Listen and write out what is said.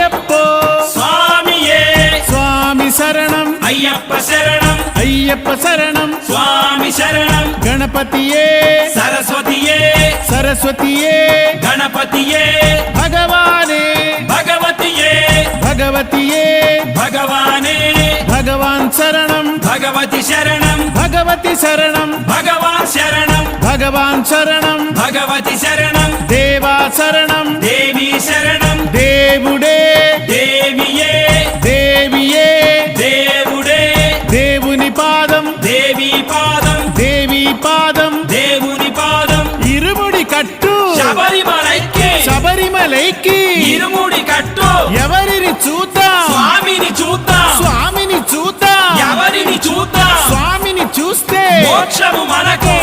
అయ్యప్పో స్వామియే స్వామి శరణం అయ్యప్ప శరణం అయ్యప్ప శరణం స్వామి శరణం గణపతియే సరస్వతియే సరస్వతియే గణపతియే భగవానే భగవతియే భగవతియే భగవానే భగవాన్ శరణం భగవతి శరణం భగవతి శరణం భగవాన్ శరణం భగవాన్ శరణం భగవతి శరణం దేవా శరణం దేవి శరణం దేవుడే దేవియే దేవియే దేవుడే దేవుని పాదం దేవి పాదం దేవి పాదం దేవుని పాదం ఇరుముడి కట్టు శబరిమలైకి శబరిమలైకి ఇరుముడి కట్టు ఎవరిని చూద్దాం స్వామిని చూద్దాం స్వామిని చూద్దాం ఎవరిని చూద్దాం స్వామిని చూస్తే మోక్షము మనకు